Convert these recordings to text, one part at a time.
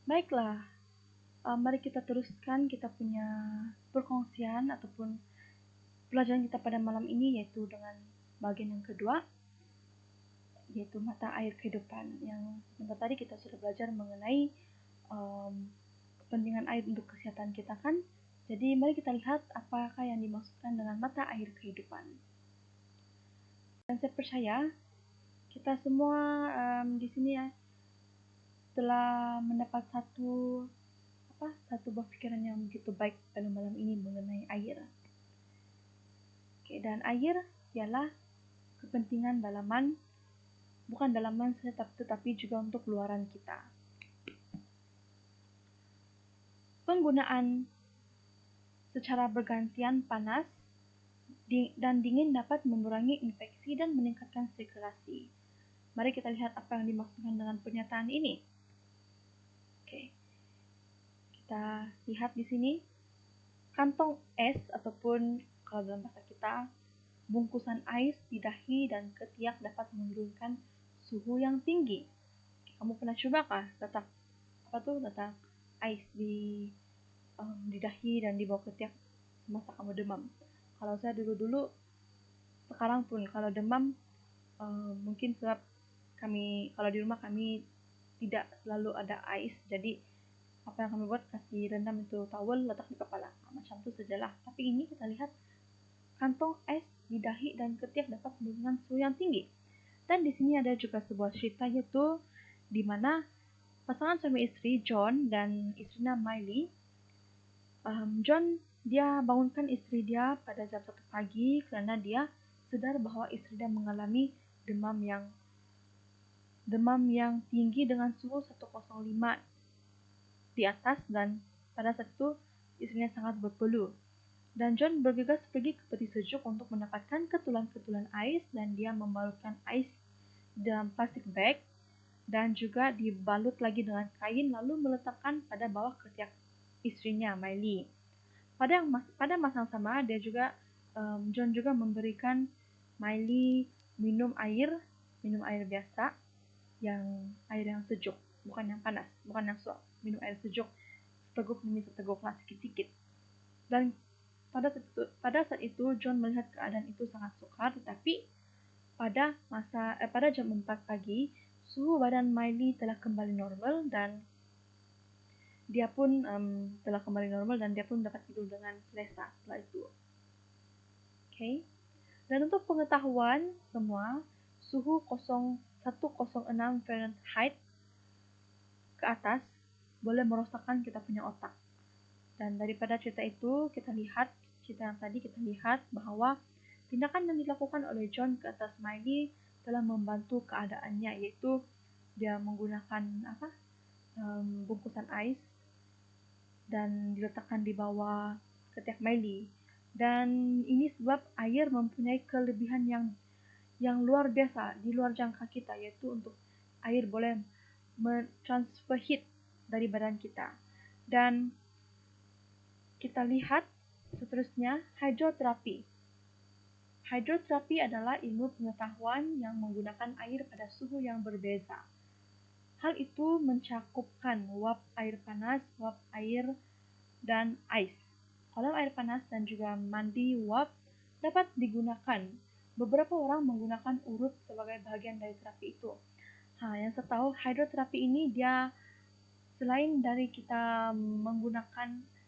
Baiklah, mari kita teruskan kita punya perkongsian ataupun pelajaran kita pada malam ini, yaitu dengan bagian yang kedua, yaitu mata air kehidupan. Yang sebentar tadi kita sudah belajar mengenai kepentingan air untuk kesehatan kita kan. Jadi mari kita lihat apakah yang dimaksudkan dengan mata air kehidupan. Dan saya percaya kita semua di sini ya telah mendapat satu buah pikiran yang begitu baik pada malam ini mengenai air. Oke, dan air ialah kepentingan dalaman, bukan dalaman saja tetapi juga untuk luaran kita. Penggunaan secara bergantian panas dan dingin dapat mengurangi infeksi dan meningkatkan sirkulasi. Mari kita lihat apa yang dimaksudkan dengan pernyataan ini. Oke. Kita lihat di sini kantong es ataupun kalau dalam bahasa kita bungkusan ais di dahi dan ketiak dapat menurunkan suhu yang tinggi. Kamu pernah coba letak ais di dahi dan di bawah ketiak semasa kamu demam? Kalau saya dulu sekarang pun kalau demam mungkin sebab kalau di rumah kami tidak selalu ada ais, jadi apa yang kami buat kasih rendam itu towel letak di kepala, macam itu sajalah. Tapi ini kita lihat kantong es di dahi dan ketiak dapat menurunkan suhu yang tinggi. Dan di sini ada juga sebuah cerita, yaitu di mana pasangan suami istri John dan istrinya Miley. John dia bangunkan istri dia pada jam 1 pagi karena dia sadar bahwa istri dia mengalami demam yang tinggi dengan suhu 105 di atas, dan pada saat itu istrinya sangat berpeluh. Dan John bergegas pergi ke peti sejuk untuk mendapatkan ketulan-ketulan ais, dan dia membalutkan ais dalam plastik bag dan juga dibalut lagi dengan kain lalu meletakkan pada bawah ketiak istrinya Miley. Pada masa yang sama John juga memberikan Miley minum air biasa, air yang sejuk, bukan yang panas, bukan yang suap, minum air sejuk seteguk demi seteguklah sedikit-sedikit. Dan pada saat itu John melihat keadaan itu sangat sukar, tetapi pada jam 4 pagi suhu badan Miley telah kembali normal dan dia pun dapat tidur dengan selesa setelah itu. Okay. Dan untuk pengetahuan semua, suhu 106 Fahrenheit ke atas boleh merosakkan kita punya otak. Dan daripada cerita yang tadi kita lihat bahwa tindakan yang dilakukan oleh John ke atas Miley telah membantu keadaannya, yaitu dia menggunakan bungkusan ais dan diletakkan di bawah ketiak Miley. Dan ini sebab air mempunyai kelebihan yang luar biasa di luar jangka kita, yaitu untuk air boleh mentransfer heat dari badan kita. Dan kita lihat seterusnya hidroterapi. Hidroterapi adalah ilmu pengetahuan yang menggunakan air pada suhu yang berbeza. Hal itu mencakupkan uap air panas, uap air, dan ais. Kalau air panas dan juga mandi uap dapat digunakan. Beberapa orang menggunakan urut sebagai bagian dari terapi itu. Yang saya tahu hidroterapi ini dia selain dari kita menggunakan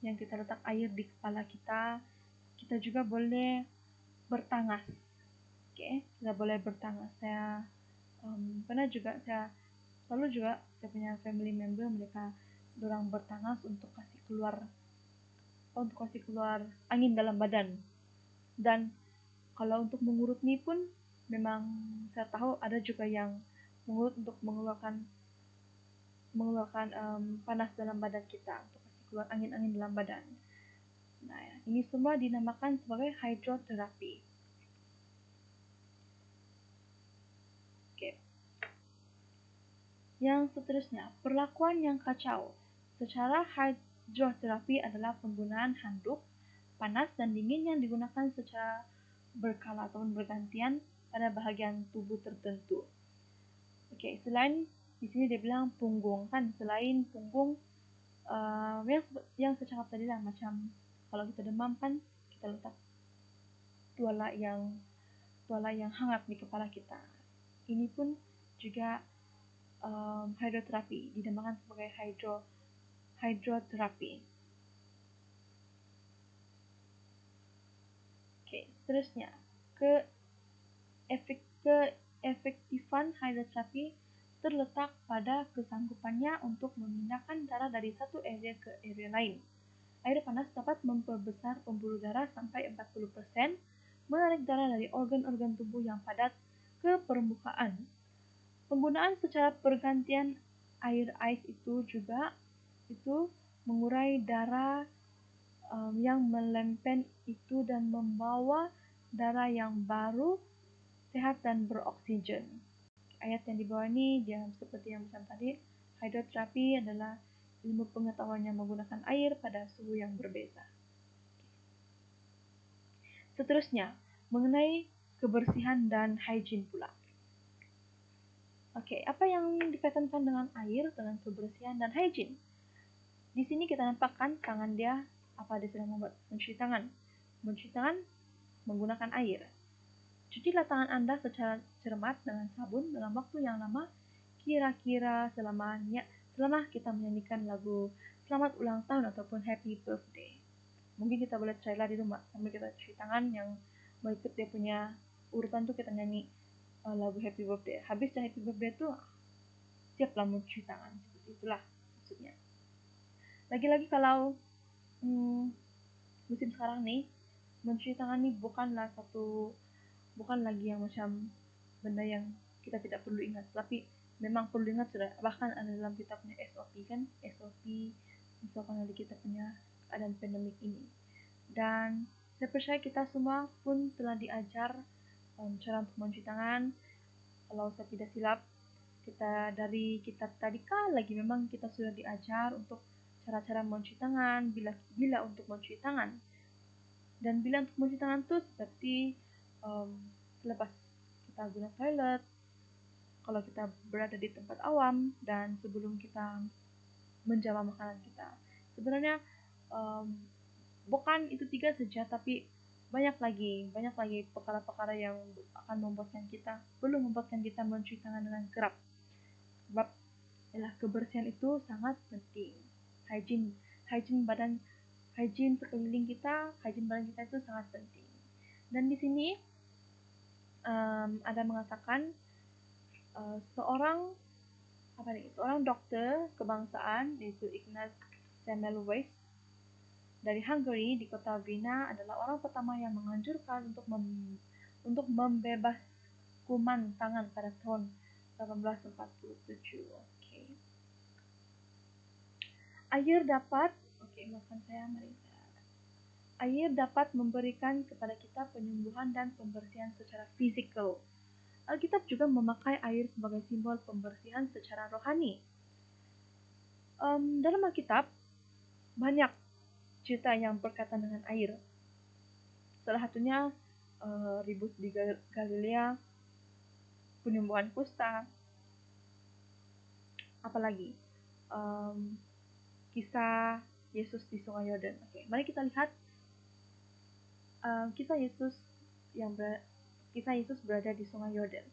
yang kita letak air di kepala kita, kita juga boleh bertangas. Kita boleh bertangas. Saya saya punya family member, mereka dorang bertangas untuk kasih keluar angin dalam badan. Dan kalau untuk mengurut ini pun memang saya tahu ada juga yang mengurut untuk mengeluarkan panas dalam badan kita, untuk kasih keluar angin-angin dalam badan. Nah, ini semua dinamakan sebagai hidroterapi. Yang seterusnya, perlakuan yang kacau. Secara hidroterapi adalah penggunaan handuk panas dan dingin yang digunakan secara berkala atau bergantian pada bahagian tubuh tertentu. Selain Di sini dia bilang punggung kan, selain punggung yang saya cakap tadi lah, macam kalau kita demam kan kita letak tuala yang hangat di kepala kita. Ini pun juga hidroterapi, dinamakan sebagai hidroterapi. Oke, seterusnya keefektifan hidroterapi terletak pada kesanggupannya untuk memindahkan darah dari satu area ke area lain. Air panas dapat memperbesar pembuluh darah sampai 40%, menarik darah dari organ-organ tubuh yang padat ke permukaan. Penggunaan secara pergantian air ais itu mengurai darah yang melempen itu dan membawa darah yang baru, sehat dan beroksigen. Ayat yang di bawah ini dia seperti yang macam tadi, hidroterapi adalah ilmu pengetahuan yang menggunakan air pada suhu yang berbeda. Seterusnya, mengenai kebersihan dan hygiene pula. Oke, apa yang dikaitankan dengan air, dengan kebersihan dan hygiene? Di sini kita nampakkan tangan dia, apa dia sedang membuat mencuci tangan. Mencuci tangan menggunakan air. Cucilah tangan Anda secara cermat dengan sabun dalam waktu yang lama, kira-kira selama kita menyanyikan lagu Selamat Ulang Tahun ataupun Happy Birthday. Mungkin kita boleh try lah di rumah sambil kita cuci tangan, yang berikut dia punya urutan tuh kita nyanyi lagu Happy Birthday. Habis Happy Birthday tuh siaplah mencuci tangan, seperti itulah maksudnya. Lagi-lagi kalau musim sekarang nih, mencuci tangan nih bukan lagi yang macam benda yang kita tidak perlu ingat, tapi memang perlu ingat sudah, bahkan ada dalam kita punya SOP kan, SOP misalkan dari kita punya keadaan pandemik ini. Dan saya percaya kita semua pun telah diajar cara untuk mencuci tangan. Kalau saya tidak silap, kita dari kitab tadi kan lagi memang kita sudah diajar untuk cara-cara mencuci tangan, bila untuk mencuci tangan. Dan bila untuk mencuci tangan tuh seperti selepas kita guna toilet, kalau kita berada di tempat awam, dan sebelum kita menjama makanan kita. Sebenarnya bukan itu 3 saja, tapi banyak lagi perkara-perkara yang akan belum membuatkan kita mencuci tangan dengan kerap. Sebab kebersihan itu sangat penting. Hygiene sekeliling kita, hygiene badan kita itu sangat penting. Dan di sini ada mengatakan seorang dokter kebangsaan, yaitu Ignaz Semmelweis dari Hungary di kota Vienna, adalah orang pertama yang menganjurkan untuk membebas kuman tangan pada tahun 1847. Air dapat memberikan kepada kita penyembuhan dan pembersihan secara fisikal. Alkitab juga memakai air sebagai simbol pembersihan secara rohani. Dalam Alkitab banyak cerita yang berkaitan dengan air. Salah satunya ribut di Galilea, penyembuhan kusta, apalagi kisah Yesus di Sungai Yordan. Mari kita lihat kisah Yesus berada di Sungai Yordan.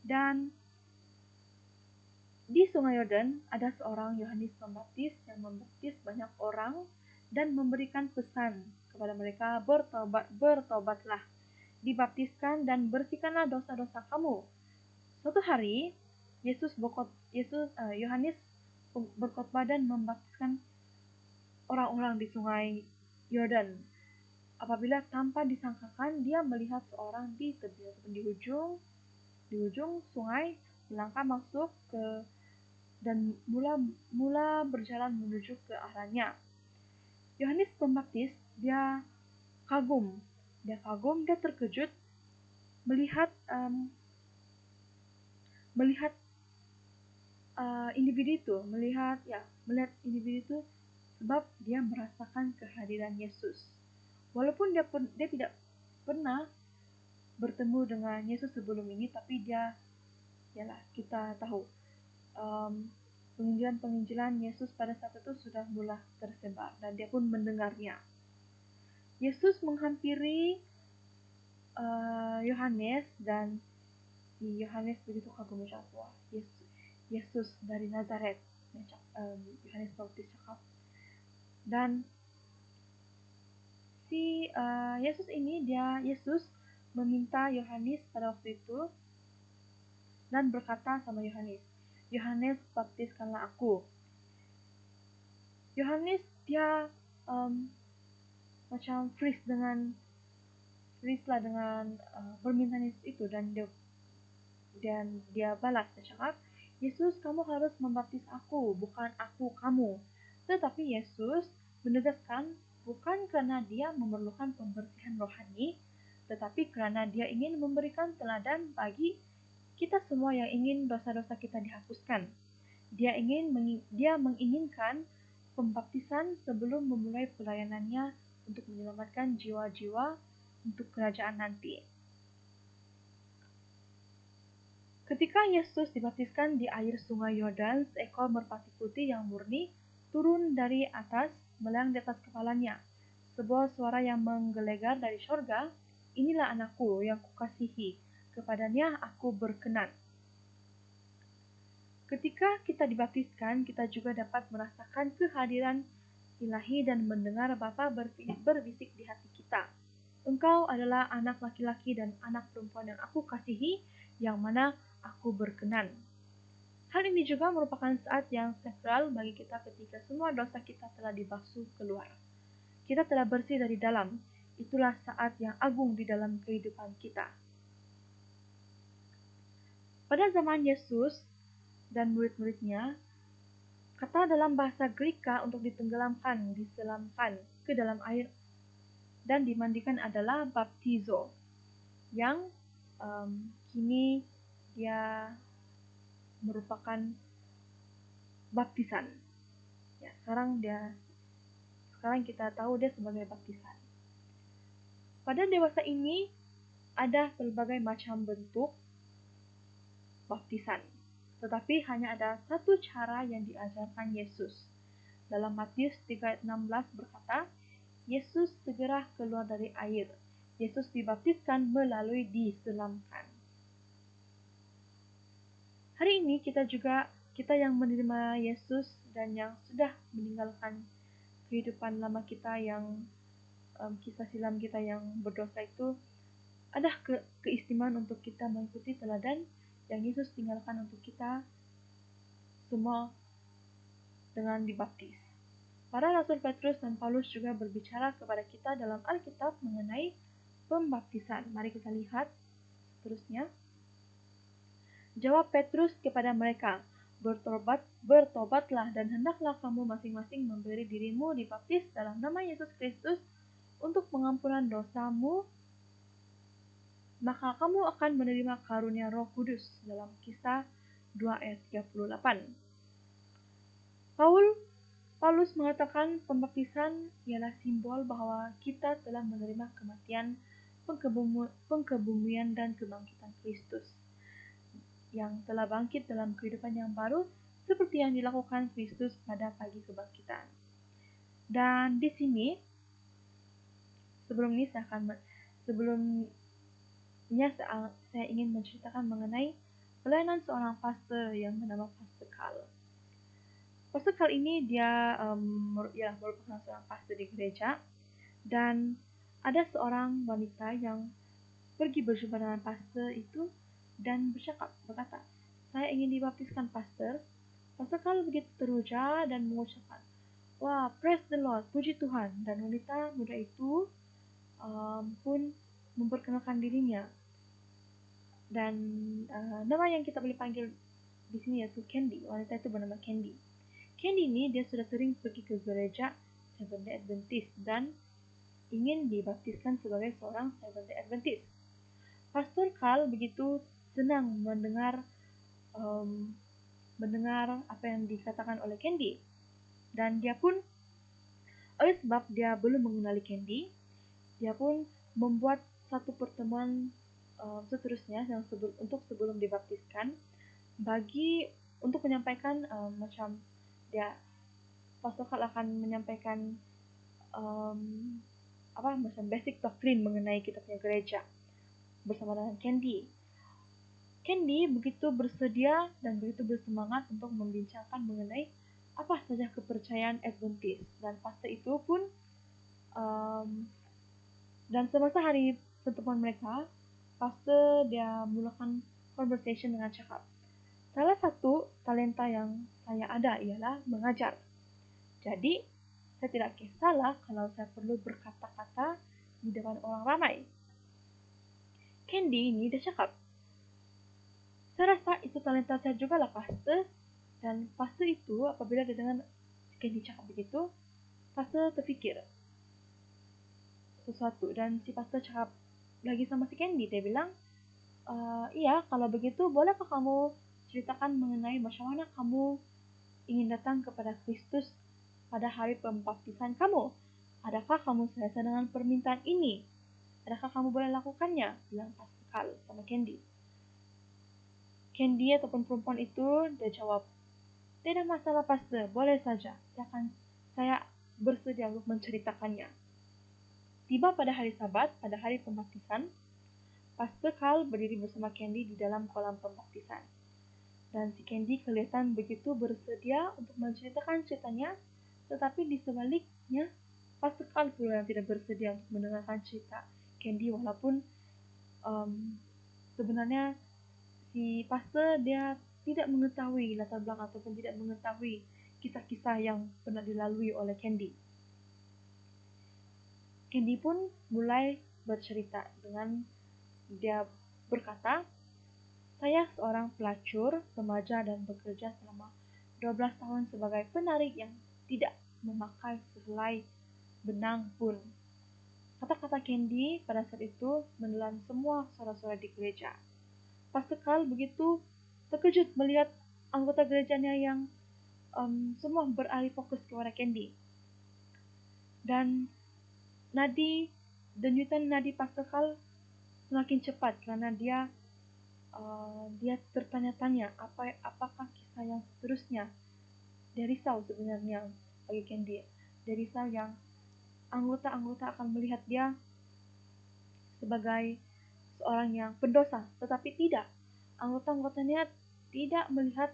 Dan di Sungai Yordan ada seorang Yohanes Pembaptis yang membaptis banyak orang dan memberikan pesan kepada mereka, bertobatlah, dibaptiskan dan bersihkanlah dosa-dosa kamu. Suatu hari Yohanes berkhotbah dan membaptiskan orang-orang di Sungai Yordan. Apabila tanpa disangkakan dia melihat seorang di ujung sungai melangkah masuk dan mula berjalan menuju ke arahnya. Yohanes Pembaptis dia kagum, dia terkejut melihat individu itu, sebab dia merasakan kehadiran Yesus. Walaupun dia tidak pernah bertemu dengan Yesus sebelum ini, tapi kita tahu penginjilan Yesus pada saat itu sudah mulai tersebar dan dia pun mendengarnya. Yesus menghampiri Yohanes dan si Yohanes begitu kagum menjawab, wah, Yesus dari Nazaret, Yohanes Baptis cakap. Dan si Yesus meminta Yohanes pada waktu itu dan berkata sama Yohanes, Yohanes baptiskanlah aku. Yohanes dia macam freeze lah dengan permintaan Yesus itu, dan dia balas, dia cakap, Yesus, kamu harus membaptis aku, bukan aku kamu. Tetapi Yesus menegaskan bukan karena dia memerlukan pembersihan rohani, tetapi karena dia ingin memberikan teladan bagi kita semua yang ingin dosa-dosa kita dihapuskan. Dia menginginkan pembaptisan sebelum memulai pelayanannya untuk menyelamatkan jiwa-jiwa untuk kerajaan nanti. Ketika Yesus dibaptiskan di air sungai Yordan, seekor merpati putih yang murni turun dari atas, melayang di atas kepalanya. Sebuah suara yang menggelegar dari sorga, inilah anakku yang kukasihi, kepadanya aku berkenan. Ketika kita dibaptiskan, kita juga dapat merasakan kehadiran ilahi dan mendengar Bapa berbisik di hati kita. Engkau adalah anak laki-laki dan anak perempuan yang aku kasihi, yang mana aku berkenan. Hal ini juga merupakan saat yang sakral bagi kita ketika semua dosa kita telah dibasuh keluar. Kita telah bersih dari dalam. Itulah saat yang agung di dalam kehidupan kita. Pada zaman Yesus dan murid-muridnya, kata dalam bahasa Greka untuk diselamkan ke dalam air dan dimandikan adalah baptizo, yang kini dia merupakan baptisan. Ya, sekarang kita tahu dia sebagai baptisan. Pada dewasa ini ada berbagai macam bentuk baptisan, tetapi hanya ada satu cara yang diajarkan Yesus. Dalam Matius 3:16 berkata, Yesus segera keluar dari air. Yesus dibaptiskan melalui diselamkan. Hari ini kita yang menerima Yesus dan yang sudah meninggalkan kehidupan lama kita yang kisah silam kita yang berdosa itu, ada keistimewaan untuk kita mengikuti teladan yang Yesus tinggalkan untuk kita semua dengan dibaptis. Para Rasul Petrus dan Paulus juga berbicara kepada kita dalam Alkitab mengenai pembaptisan. Mari kita lihat seterusnya. Jawab Petrus kepada mereka, bertobatlah dan hendaklah kamu masing-masing memberi dirimu dibaptis dalam nama Yesus Kristus untuk pengampunan dosamu, maka kamu akan menerima karunia Roh Kudus. Dalam Kisah 2 ayat 38. Paulus mengatakan pembaptisan ialah simbol bahwa kita telah menerima kematian, pengkebumian dan kebangkitan Kristus, yang telah bangkit dalam kehidupan yang baru seperti yang dilakukan Kristus pada pagi kebangkitan. Dan di sini sebelumnya saya ingin menceritakan mengenai pelayanan seorang pastor yang bernama Pastor Carl. Pastor Carl ini dia merupakan seorang pastor di gereja, dan ada seorang wanita yang pergi berjumpa dengan pastor itu dan berkata, saya ingin dibaptiskan pastor. Pastor Carl begitu teruja dan mengucapkan, wah, praise the Lord, puji Tuhan. Dan wanita muda itu pun memperkenalkan dirinya. Dan nama yang kita boleh panggil di sini yaitu Candy. Wanita itu bernama Candy. Candy ini dia sudah sering pergi ke gereja Seventh Day Adventist dan ingin dibaptiskan sebagai seorang Seventh Day Adventist. Pastor Carl begitu senang mendengar apa yang dikatakan oleh Candy, dan dia pun, oleh sebab dia belum mengenali Candy, dia pun membuat satu pertemuan seterusnya untuk sebelum dibaptiskan bagi untuk menyampaikan macam dia Pastor Carl akan menyampaikan macam basic doktrin mengenai kita punya gereja bersama dengan Candy. Candy begitu bersedia dan begitu bersemangat untuk membincangkan mengenai apa saja kepercayaan Adventist, dan pastor itu pun dan semasa hari pertemuan mereka, pastor dia mulakan conversation dengan cakap, salah satu talenta yang saya ada ialah mengajar. Jadi, saya tidak kisahlah kalau saya perlu berkata-kata di depan orang ramai. Candy ini dia cakap, saya rasa itu talenta saya juga lah, pastor. Dan pastor itu apabila dia dengar Candy cakap begitu, pastor terfikir sesuatu, dan si pastor cakap lagi sama si Candy, dia bilang, iya, kalau begitu bolehkah kamu ceritakan mengenai macam mana kamu ingin datang kepada Kristus pada hari pembaptisan kamu? Adakah kamu selesai dengan permintaan ini? Adakah kamu boleh lakukannya? Bilang Pastor Carl sama Candy. Candy ataupun perempuan itu dia jawab, tidak masalah pastor, boleh saja. Saya bersedia untuk menceritakannya. Tiba pada hari Sabat, pada hari pembaptisan, Pastor Carl berdiri bersama Candy di dalam kolam pembaptisan. Dan si Candy kelihatan begitu bersedia untuk menceritakan ceritanya, tetapi di sebaliknya, Pastor Carl pula yang tidak bersedia untuk mendengarkan cerita Candy, walaupun sebenarnya si pastor dia tidak mengetahui latar belakang ataupun tidak mengetahui kisah-kisah yang pernah dilalui oleh Candy. Candy pun mulai bercerita dengan dia berkata, saya seorang pelacur, remaja dan bekerja selama 12 tahun sebagai penari yang tidak memakai sehelai benang pun. Kata-kata Candy pada saat itu menelan semua suara-suara di gereja. Pastor Carl begitu terkejut melihat anggota gerejanya yang semua beralih fokus kepada Candy. Dan denyutan nadi Pastor Carl semakin cepat karena dia tertanya-tanya apakah kisah yang seterusnya. Dia risau sebenarnya bagi Candy. Dia risau yang anggota-anggota akan melihat dia sebagai seorang yang pendosa, tetapi tidak. Anggota-anggotanya tidak melihat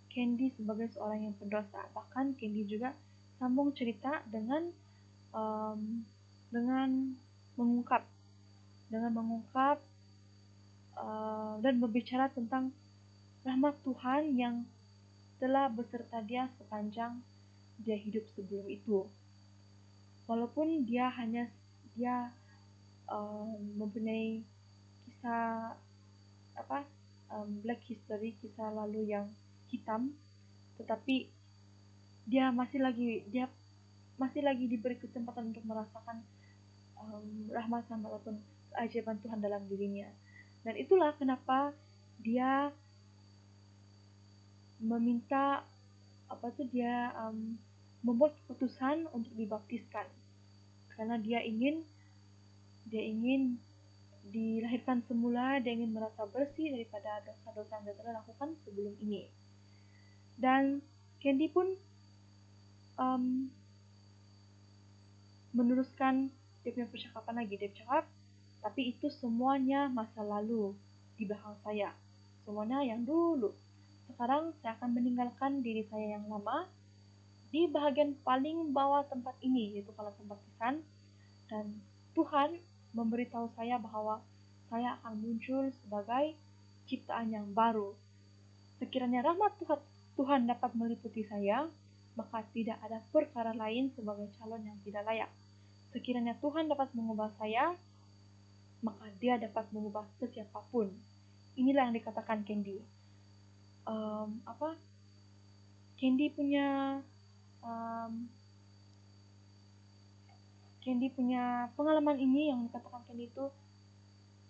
Candy sebagai seorang yang pendosa. Bahkan Candy juga sambung cerita dengan mengungkap dan berbicara tentang rahmat Tuhan yang telah beserta dia sepanjang dia hidup sebelum itu. Walaupun dia mempunyai kisah black history, kisah lalu yang hitam, tetapi dia masih lagi diberi kesempatan untuk merasakan rahmat ataupun keajaiban Tuhan dalam dirinya. Dan itulah kenapa dia meminta membuat keputusan untuk dibaptiskan, karena dia ingin dilahirkan semula, dia ingin merasa bersih daripada dosa-dosa yang dia telah lakukan sebelum ini. Dan Candy pun meneruskan dia punya percakapan lagi. Dia cakap, tapi itu semuanya masa lalu di belakang saya, semuanya yang dulu. Sekarang saya akan meninggalkan diri saya yang lama di bahagian paling bawah tempat ini, yaitu kolam pembaptisan, dan Tuhan memberitahu saya bahwa saya akan muncul sebagai ciptaan yang baru. Sekiranya rahmat Tuhan dapat meliputi saya, maka tidak ada perkara lain sebagai calon yang tidak layak. Sekiranya Tuhan dapat mengubah saya, maka dia dapat mengubah sesiapapun. Inilah yang dikatakan Candy. Candy punya pengalaman ini yang dikatakan Candy itu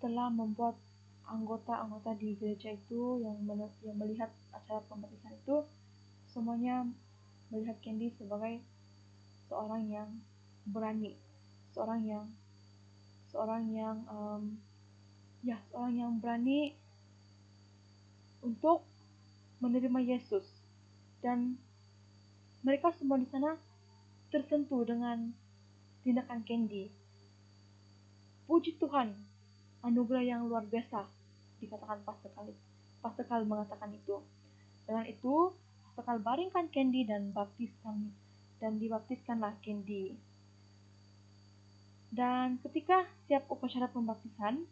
telah membuat anggota-anggota di gereja itu yang melihat acara pembaptisan itu semuanya melihat Candy sebagai seorang yang berani, seorang yang berani untuk menerima Yesus, dan mereka semua di sana tersentuh dengan tindakan Candy. Puji Tuhan, anugerah yang luar biasa, dikatakan Pastor Khalid. Pastor Khalid mengatakan itu. Dengan itu, Pastor Khalid baringkan Candy dan dibaptiskanlah Candy. Dan ketika siap upacara pembaptisan,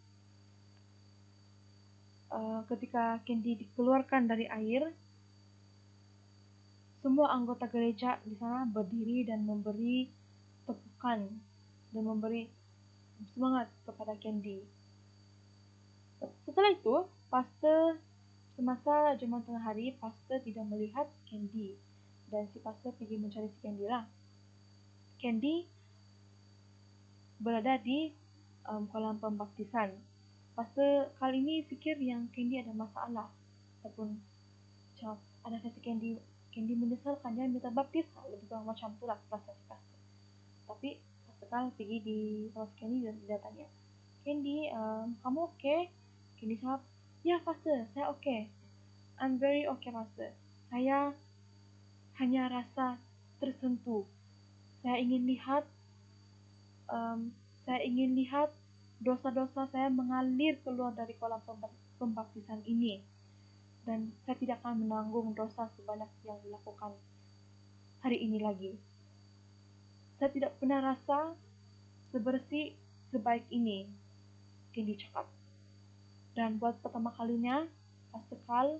ketika Candy dikeluarkan dari air, semua anggota gereja di sana berdiri dan memberi tepukan dan memberi semangat kepada Candy. Setelah itu, pastor semasa jemaat tengah hari, pastor tidak melihat Candy, dan si pastor pergi mencari si Candy lah. Candy berada di kolam pembaptisan. Pastor kali ini fikir yang Candy ada masalah, ataupun adakah si Candy menyesalkan dia minta baptis, lebih kurang macam itulah perasaan si pastor. Tapi pastor kali pergi di sama si Candy dan dia tanya, Candy, kamu okay? Candy jawab, ya pastor, saya okay. I'm very okay pastor. Saya hanya rasa tersentuh. Saya ingin lihat dosa-dosa saya mengalir keluar dari kolam pembaptisan ini, dan saya tidak akan menanggung dosa sebanyak yang dilakukan hari ini lagi. Saya tidak pernah rasa sebersih sebaik ini, Candy cakap. Dan buat pertama kalinya, Pastor Carl,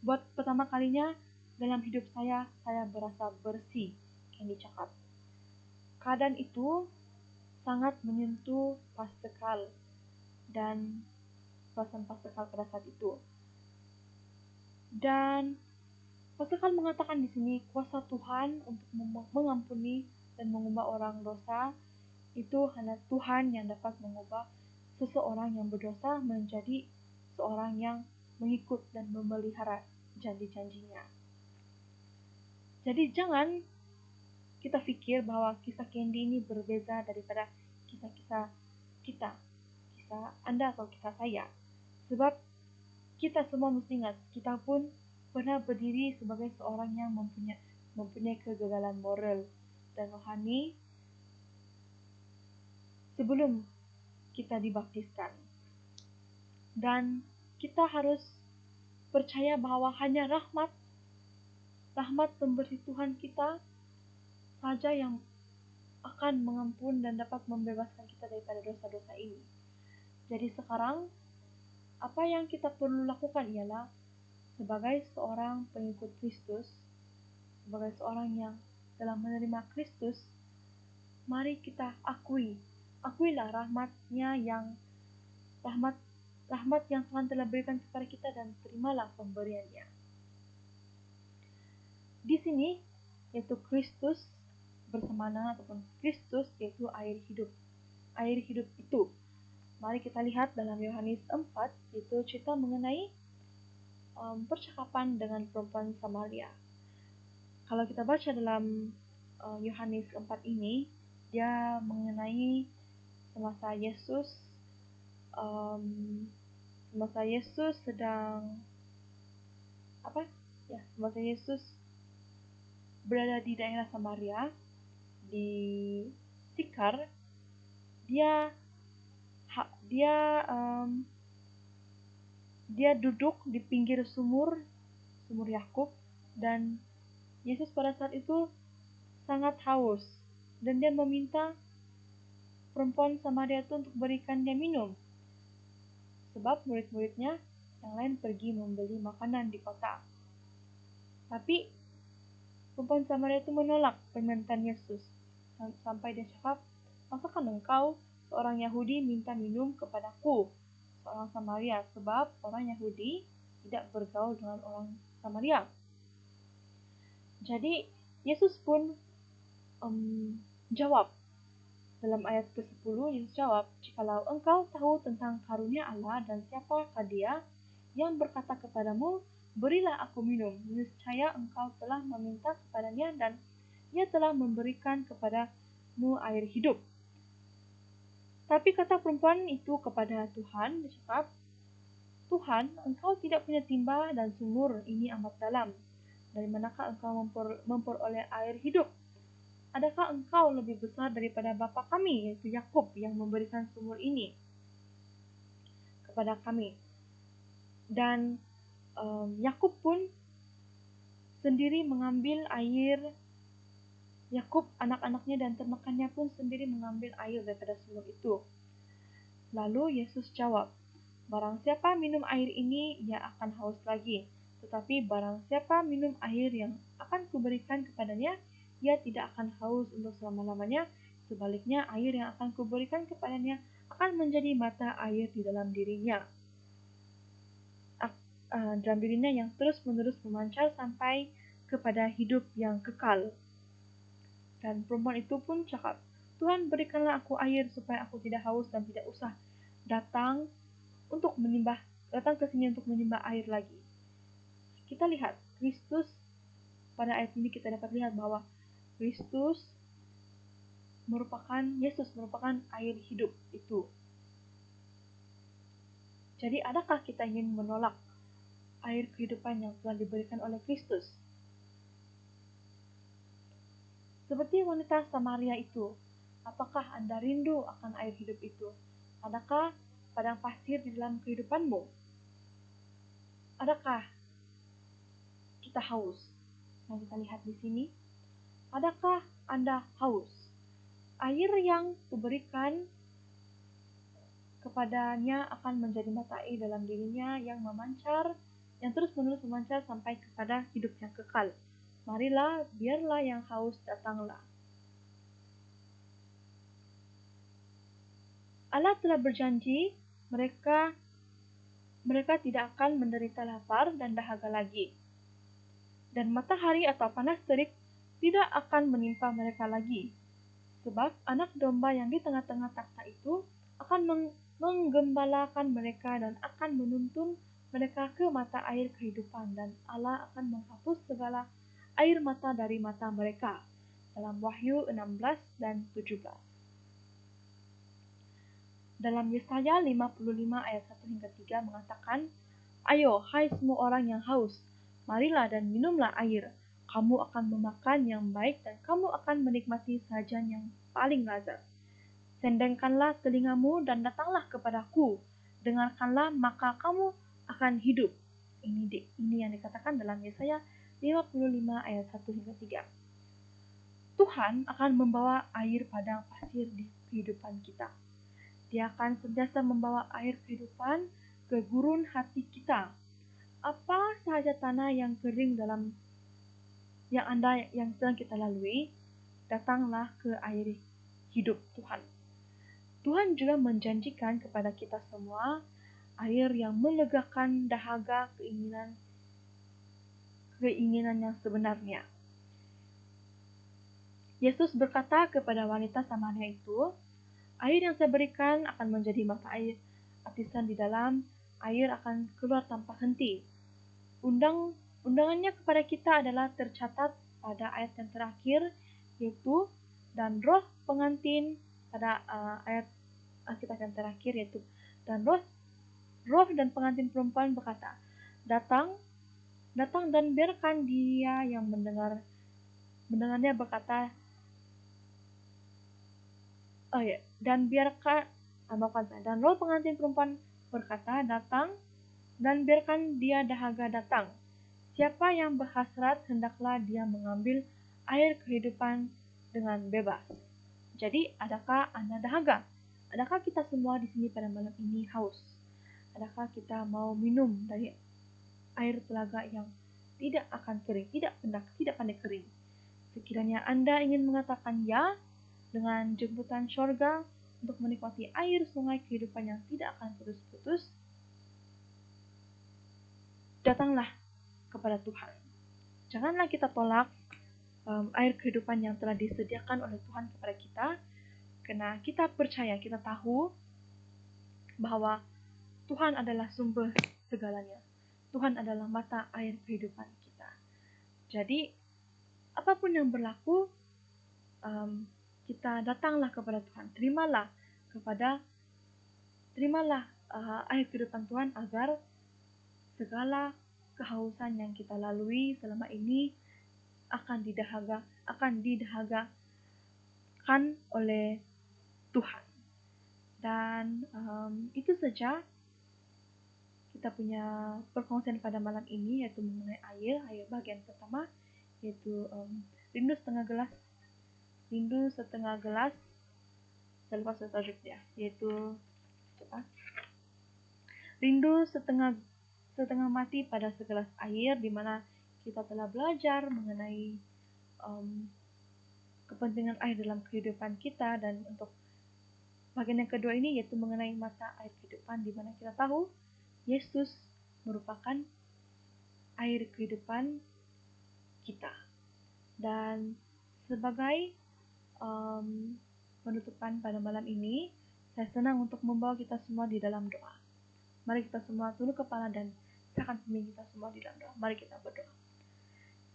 buat pertama kalinya dalam hidup saya berasa bersih, Candy cakap. Keadaan itu sangat menyentuh Pastor Carl dan perasaan Pastor Carl pada saat itu. Dan Pastor Carl mengatakan di sini kuasa Tuhan untuk mengampuni dan mengubah orang dosa itu hanya Tuhan yang dapat mengubah seseorang yang berdosa menjadi seorang yang mengikut dan memelihara janji-janjinya. Jadi jangan kita pikir bahwa kisah Candy ini berbeda daripada kisah-kisah kita, kisah Anda atau kisah saya. Sebab kita semua mesti ingat, kita pun pernah berdiri sebagai seorang yang mempunyai kegagalan moral dan rohani sebelum kita dibaptiskan. Dan kita harus percaya bahwa hanya rahmat pemberi Tuhan kita saja yang akan mengampun dan dapat membebaskan kita daripada dosa-dosa ini. Jadi sekarang, apa yang kita perlu lakukan ialah sebagai seorang pengikut Kristus, sebagai seorang yang telah menerima Kristus, mari kita akuilah rahmat yang Tuhan telah berikan kepada kita dan terimalah pemberiannya. Di sini yaitu Kristus bersamana ataupun Kristus yaitu air hidup. Air hidup itu, mari kita lihat dalam Yohanes 4, itu cerita mengenai percakapan dengan perempuan Samaria. Kalau kita baca dalam Yohanes 4 ini, dia mengenai semasa Yesus berada di daerah Samaria, di Sikar. Dia duduk di pinggir sumur Yakub, dan Yesus pada saat itu sangat haus, dan dia meminta perempuan Samaria itu untuk berikan dia minum, sebab murid-muridnya yang lain pergi membeli makanan di kota. Tapi perempuan Samaria itu menolak permintaan Yesus, sampai dia cakap, masakan engkau seorang Yahudi minta minum kepadaku, seorang Samaria, sebab orang Yahudi tidak bergaul dengan orang Samaria. Jadi Yesus pun jawab dalam ayat ke-10, Yesus jawab, jikalau engkau tahu tentang karunia Allah dan siapakah dia yang berkata kepadamu, berilah aku minum, niscaya engkau telah meminta kepadanya dan ia telah memberikan kepadamu air hidup. Tapi kata perempuan itu kepada Tuhan, dia cakap, Tuhan, Engkau tidak punya timba dan sumur ini amat dalam. Dari manakah Engkau memperoleh air hidup? Adakah Engkau lebih besar daripada bapa kami, yaitu Yakub, yang memberikan sumur ini kepada kami? Dan Yakub pun sendiri mengambil air. Yakub, anak-anaknya dan ternakannya pun sendiri mengambil air daripada sumur itu. Lalu Yesus jawab, "Barang siapa minum air ini, ia akan haus lagi. Tetapi barang siapa minum air yang akan kuberikan kepadanya, ia tidak akan haus untuk selama-lamanya. Sebaliknya, air yang akan kuberikan kepadanya akan menjadi mata air di dalam dirinya. Dalam dirinya yang terus-menerus memancar sampai kepada hidup yang kekal." Dan perempuan itu pun cakap, "Tuhan, berikanlah aku air supaya aku tidak haus dan tidak usah datang ke sini untuk menimba air lagi." Kita lihat Kristus, pada ayat ini kita dapat lihat bahwa Yesus merupakan air hidup itu. Jadi adakah kita ingin menolak air kehidupan yang telah diberikan oleh Kristus? Seperti wanita Samaria itu, apakah Anda rindu akan air hidup itu? Adakah padang pasir di dalam kehidupanmu? Adakah kita haus? Nah, kita lihat di sini. Adakah Anda haus? Air yang kuberikan kepadanya akan menjadi mata air dalam dirinya yang terus-menerus memancar sampai kepada hidup yang kekal. Marilah, biarlah yang haus datanglah. Allah telah berjanji mereka tidak akan menderita lapar dan dahaga lagi. Dan matahari atau panas terik tidak akan menimpa mereka lagi. Sebab anak domba yang di tengah-tengah takhta itu akan menggembalakan mereka dan akan menuntun mereka ke mata air kehidupan, dan Allah akan menghapus segala air mata dari mata mereka. Dalam Wahyu 16 dan 17. Dalam Yesaya 55 ayat 1 hingga 3 mengatakan, "Ayo, hai semua orang yang haus, marilah dan minumlah air. Kamu akan memakan yang baik dan kamu akan menikmati sajian yang paling lezat. Sendengkanlah telingamu dan datanglah kepadaku. Dengarkanlah, maka kamu akan hidup." Ini yang dikatakan dalam Yesaya 55 ayat 1 hingga 3. Tuhan akan membawa air padang pasir di kehidupan kita. Dia akan sentiasa membawa air kehidupan ke gurun hati kita. Apa sahaja tanah yang kering yang sedang kita lalui, datanglah ke air hidup Tuhan. Tuhan juga menjanjikan kepada kita semua air yang melegakan dahaga keinginan yang sebenarnya. Yesus berkata kepada wanita Samaria itu, "Air yang saya berikan akan menjadi mata air atisan di dalam, air akan keluar tanpa henti." Undangannya kepada kita adalah tercatat pada ayat yang terakhir, yaitu dan roh pengantin pada ayat Alkitab yang terakhir, yaitu dan roh dan pengantin perempuan berkata, datang dan biarkan dia yang mendengarnya berkata, dan roh pengantin perempuan berkata, datang dan biarkan dia dahaga datang. Siapa yang berhasrat, hendaklah dia mengambil air kehidupan dengan bebas. Jadi, adakah Anda dahaga? Adakah kita semua di sini pada malam ini haus? Adakah kita mau minum dari air telaga yang tidak akan kering, tidak pandai kering? Sekiranya Anda ingin mengatakan ya dengan jemputan syurga untuk menikmati air sungai kehidupan yang tidak akan putus-putus, datanglah kepada Tuhan. Janganlah kita tolak air kehidupan yang telah disediakan oleh Tuhan kepada kita, karena kita percaya, kita tahu bahwa Tuhan adalah sumber segalanya. Tuhan adalah mata air kehidupan kita. Jadi, apapun yang berlaku, kita datanglah kepada Tuhan. Terimalah air kehidupan Tuhan agar segala kehausan yang kita lalui selama ini akan didahagakan oleh Tuhan. Dan itu saja kita punya perkongsian pada malam ini, yaitu mengenai air bagian pertama, yaitu rindu setengah gelas saya lupa subjeknya, yaitu rindu setengah mati pada segelas air, di mana kita telah belajar mengenai kepentingan air dalam kehidupan kita. Dan untuk bagian yang kedua ini, yaitu mengenai mata air kehidupan, di mana kita tahu Yesus merupakan air kehidupan kita. Dan sebagai penutupan pada malam ini, saya senang untuk membawa kita semua di dalam doa. Mari kita semua tunduk kepala dan serahkan pemimpin kita semua di dalam doa. Mari kita berdoa.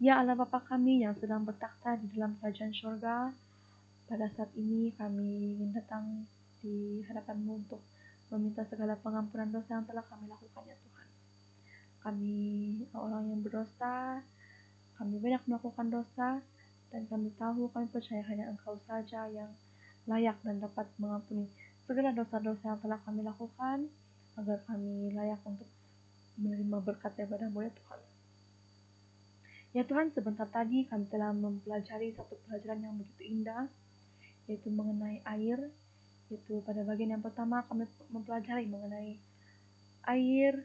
Ya Allah Bapa kami yang sedang bertakhta di dalam kerajaan surga, pada saat ini kami ingin datang di hadapan-Mu untuk meminta segala pengampunan dosa yang telah kami lakukan, ya Tuhan. Kami orang yang berdosa, kami banyak melakukan dosa, dan kami tahu, kami percaya hanya Engkau saja yang layak dan dapat mengampuni segala dosa-dosa yang telah kami lakukan, agar kami layak untuk menerima berkat daripada-Mu, ya Tuhan. Ya Tuhan, sebentar tadi kami telah mempelajari satu pelajaran yang begitu indah, yaitu mengenai air. Itu pada bagian yang pertama kami mempelajari mengenai air,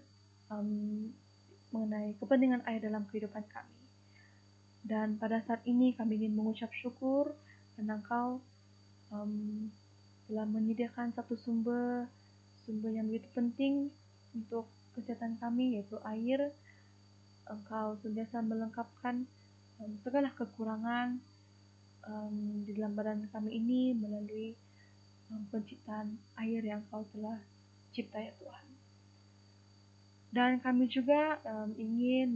mengenai kepentingan air dalam kehidupan kami. Dan pada saat ini kami ingin mengucap syukur karena Engkau telah menyediakan satu sumber yang begitu penting untuk kesehatan kami, yaitu air. Engkau senantiasa melengkapkan segala kekurangan di dalam badan kami ini melalui penciptaan air yang Kau telah cipta, ya Tuhan. Dan kami juga ingin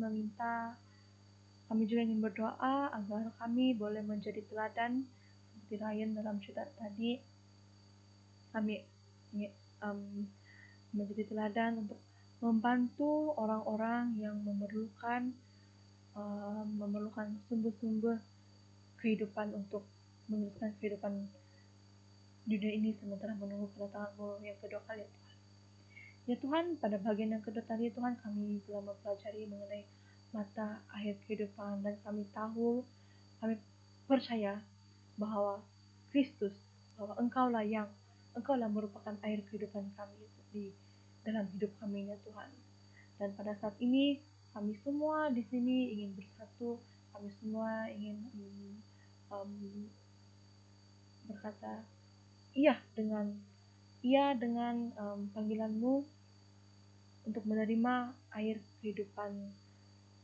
berdoa agar kami boleh menjadi teladan seperti Ryan dalam cerita tadi. Kami ingin menjadi teladan untuk membantu orang-orang yang memerlukan sumber-sumber kehidupan untuk meneruskan kehidupan dunia ini sementara menunggu kedatangan-Mu yang kedua kali, ya Tuhan. Ya Tuhan, pada bagian yang kedua tadi Tuhan, kami telah mempelajari mengenai mata air kehidupan, dan kami percaya bahwa Kristus, bahwa Engkaulah merupakan air kehidupan kami di dalam hidup kami, ya Tuhan. Dan pada saat ini kami semua di sini ingin bersatu, kami semua ingin berkata iya dengan panggilan-Mu untuk menerima air kehidupan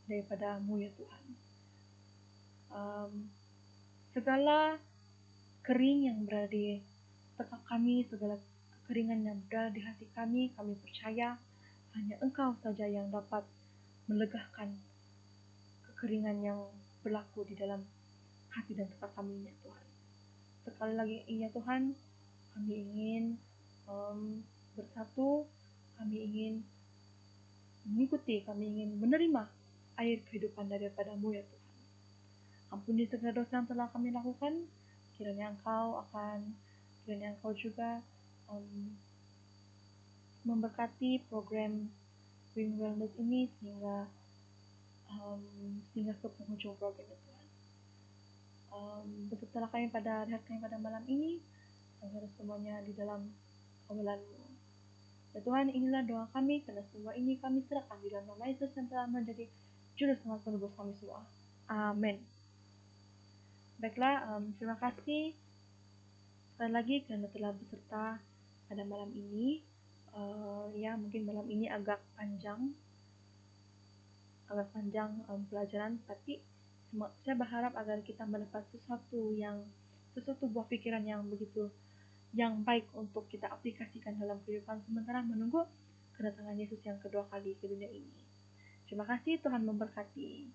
daripada-Mu, ya Tuhan. Segala kering yang berada di tekak kami, segala kekeringan yang berada di hati kami percaya hanya Engkau saja yang dapat melegahkan kekeringan yang berlaku di dalam hati dan tekak kami, ya Tuhan. Sekali lagi, ya Tuhan, kami ingin bersatu, kami ingin mengikuti, kami ingin menerima air kehidupan daripada-Mu, ya Tuhan. Ampuni segala dosa yang telah kami lakukan, kiranya Engkau juga memberkati program Wing Wellness ini sehingga ke penghujung program, ya Tuhan. Besertalah kami pada malam ini, agar semuanya di dalam kawalan-Mu. Ya Tuhan, inilah doa kami, karena semua ini kami serahkan di dalam nama Yesus yang telah menjadi juru selamat penebus kami semua. Amin. Baiklah, terima kasih sekali lagi karena telah beserta pada malam ini. Ya, mungkin malam ini agak panjang pelajaran, tapi saya berharap agar kita mendapat sesuatu buah pikiran yang baik untuk kita aplikasikan dalam kehidupan sementara menunggu kedatangan Yesus yang kedua kali ke dunia ini. Terima kasih, Tuhan memberkati.